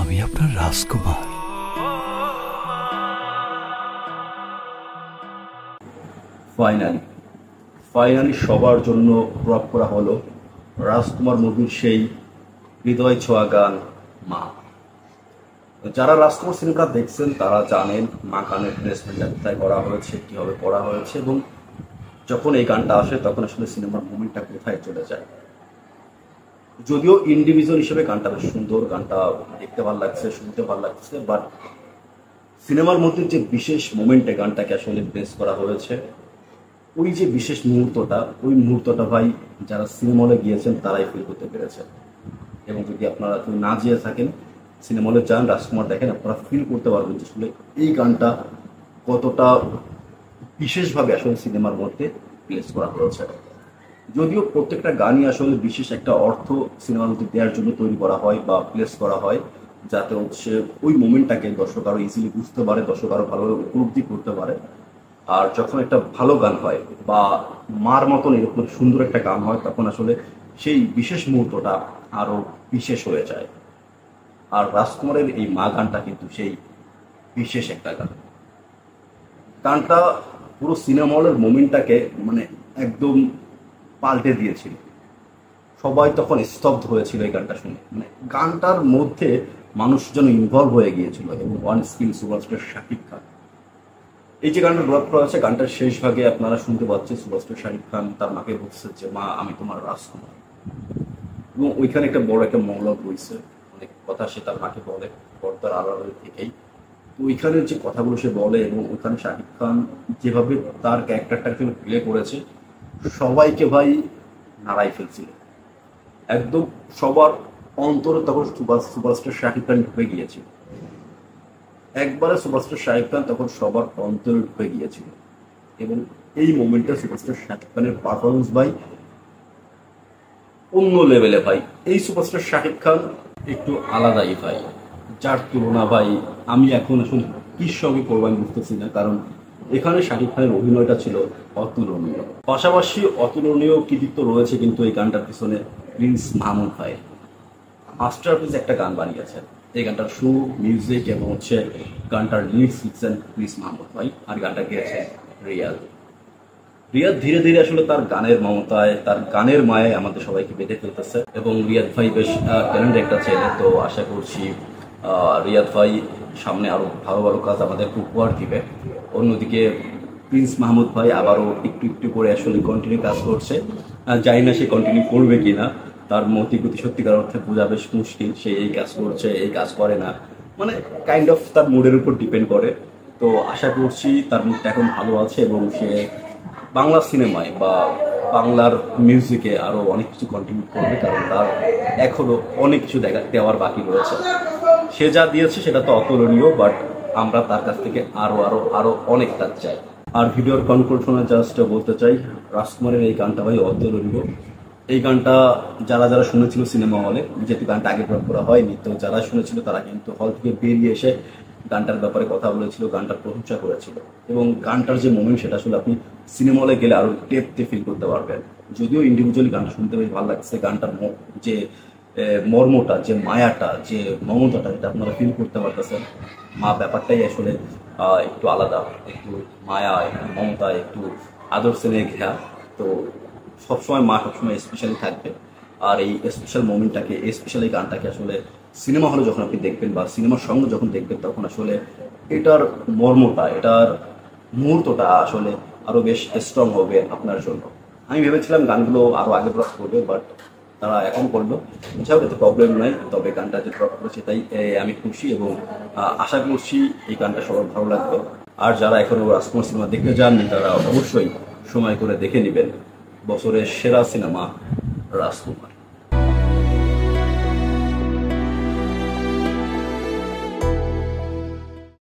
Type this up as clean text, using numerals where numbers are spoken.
আমি আপনার রাজকুমার। Finally finally সবার জন্য ড্রপ করা হলো রাজকুমার মুভির সেই হৃদয় ছোঁয়া গান মা। যারা রাজকুমার সিনেমাটা দেখছেন তারা জানেন মা গানের প্লেসমেন্টটা কোথায় করা হয়েছে, কীভাবে করা হয়েছে, এবং যখন এই গানটা আসে তখন আসলে সিনেমার মুভমেন্টটা কোথায় চলে যায়। যদিও ইন্ডিভিজুয়াল হিসেবে গানটা বেশ সুন্দর, গানটা দেখতে ভালো লাগছে, শুনতে ভালো লাগছে, বাট সিনেমার মধ্যে যে বিশেষ মোমেন্টে গানটাকে আসলে প্লেস করা হয়েছে, ওই যে বিশেষ মুহূর্তটা, ওই মুহূর্তটা ভাই যারা সিনেমা হলে গিয়েছেন তারাই ফিল করতে পেরেছেন। এবং যদি আপনারা কেউ না যেয়ে থাকেন, সিনেমা হলে যান, রাজকুমার দেখেন, আপনারা ফিল করতে পারবেন যে আসলে এই গানটা কতটা বিশেষভাবে আসলে সিনেমার মধ্যে প্লেস করা হয়েছে। যদিও প্রত্যেকটা গানই আসলে বিশেষ একটা অর্থ সিনেমার মধ্যে দেওয়ার জন্য তৈরি করা হয় বা প্লেস করা হয়, যাতে হচ্ছে ওই মোমেন্টটাকে দর্শক আরও ইজিলি বুঝতে পারে, দর্শক আরও ভালোভাবে উপলব্ধি করতে পারে। আর যখন একটা ভালো গান হয় বা মার মতন এরকম সুন্দর একটা গান হয়, তখন আসলে সেই বিশেষ মুহূর্তটা আরও বিশেষ হয়ে যায়। আর রাজকুমারের এই মা গানটা কিন্তু সেই বিশেষ একটা গান। গানটা পুরো সিনেমা হলের মোমেন্টটাকে মানে একদম পাল্টে দিয়েছিল। সবাই তখন স্তব্ধ হয়েছিল এই গানটা শুনে, মানে গানটার মধ্যে মানুষ যেন ইনভলভ হয়ে গিয়েছিল। এবং one skill superstar Shakib Khan, এই যে গানটা ড্রপ করা আছে, গানটার শেষ ভাগে আপনারা শুনতে পাচ্ছেন সুপারস্টার শাকিব খান তার মাকে বলছে যে মা আমি তোমার রাজকুমার। এবং ওইখানে একটা বড় একটা মনোলগ রয়েছে, অনেক কথা সে তার মাকে বলে পর্দার আড়ালে থেকেই। তো ওইখানে যে কথাগুলো সে বলে এবং ওইখানে শাকিব খান যেভাবে তার ক্যারেক্টারটাকে প্লে করেছে, সবাইকে ভাই নাড়াই ফেলছিল একদম। সবার অন্তরে তখন সুপারস্টার শাকিব খান ঢুকে গিয়েছিল, একবারে সুপারস্টার শাকিব খান তখন সবার অন্তরে ঢুকে গিয়েছিল। এবং এই মোমেন্টে সুপারস্টার শাকিব খানের পারফরমেন্স ভাই অন্য লেভেলে ভাই। এই সুপারস্টার শাকিব খান একটু আলাদাই ভাই, যার তুলনা ভাই আমি এখন আসলে কির সঙ্গে করবো আমি বুঝতেছি না। কারণ এখানে শাকিব খানের অভিনয়টা ছিল অতুলনীয়, পাশাপাশি অতুলনীয় কৃতিত্ব রয়েছে কিন্তু এই গানটার পিছনে প্রিন্স মাহমুদ ভাই মাস্টারপিস একটা গান বানিয়েছেন। এই গানটার সুর, মিউজিক এবং হচ্ছে গানটার লিরিক্স লিখছেন প্রিন্স মাহমুদ ভাই, আর গানটা গেয়েছে রিয়াদ। রিয়াদ ধীরে ধীরে আসলে তার গানের মমতায়, তার গানের মায়ায় আমাদের সবাইকে বেঁধে ফেলতেছে। এবং রিয়াদ ভাই বেশ ট্যালেন্ট একটা ছেলে, তো আশা করছি রিয়াদ ভাই সামনে আরো ভালো ভালো কাজ আমাদের উপহার দিবে। অন্যদিকে প্রিন্স মাহমুদ ভাই আবারও একটু একটু করে আসলে কন্টিনিউ কাজ করছে, জানি না সে কন্টিনিউ করবে কিনা। তার মতিগতি সত্যিকার অর্থে বোঝা বেশ মুশকিল, সে এই কাজ করছে এই কাজ করে না, মানে কাইন্ড অফ তার মুডের উপর ডিপেন্ড করে। তো আশা করছি তার মুডটা এখন ভালো আছে এবং সে বাংলা সিনেমায় বা বাংলার মিউজিকে আরো অনেক কিছু কন্ট্রিবিউট করবে, কারণ তার এখনো অনেক কিছু দেওয়ার বাকি রয়েছে। সে যা দিয়েছে সেটা তো অতুলনীয়, বাট আমরা তার কাছ থেকে আরো আরো আরো অনেক কাজ চাই। আর ভিডিওর কনক্লুশনে জাস্ট বলতে চাই, রাজকুমারের এই গানটা ভাই অতুলনীয়। এই গানটা যারা যারা শুনেছিল সিনেমা হলে, যেহেতু গানটা আগে ড্রপ করা হয়নি, তো যারা শুনেছিল তারা কিন্তু হল থেকে বেরিয়ে এসে গানটার ব্যাপারে কথা বলেছিল, গানটার প্রশংসা করেছিল। এবং গানটার যে মোমেন্ট সেটা আসলে আপনি সিনেমা হলে গেলে আরো ডেপথে ফিল করতে পারবেন। যদিও ইন্ডিভিজুয়ালি গানটা শুনতে বেশ ভালো লাগছে, গানটার যে মর্মটা, যে মায়াটা, যে মমতাটা, এটা আপনারা ফিল করতে পারতেছেন। মা ব্যাপারটাই আসলে একটু আলাদা, একটু মায়া, একটু মমতা, একটু আদর স্নেহে ঘেরা। তো সবসময় মা সবসময় স্পেশালি থাকবে। আর এই স্পেশাল মোমেন্টটাকে, স্পেশাল এই গানটাকে আসলে সিনেমা হলে যখন আপনি দেখবেন বা সিনেমার সঙ্গে যখন দেখবেন, তখন আসলে এটার মর্মটা, এটার মুহূর্তটা আসলে আরো বেশ স্ট্রং হবে আপনার জন্য। আমি ভেবেছিলাম গানগুলো আরো আগে ড্রপ করবে, বাট তারা এখন করলো, যাই হোক, এতে প্রবলেম নাই। তবে গানটা যে ড্রপ করেছে তাই আমি খুশি এবং আশা করছি এই গানটা সবার ভালো লাগবে। আর যারা এখনো রাজকুমার সিনেমা দেখতে যাননি তারা অবশ্যই সময় করে দেখে নেবেন বছরের সেরা সিনেমা রাজকুমার।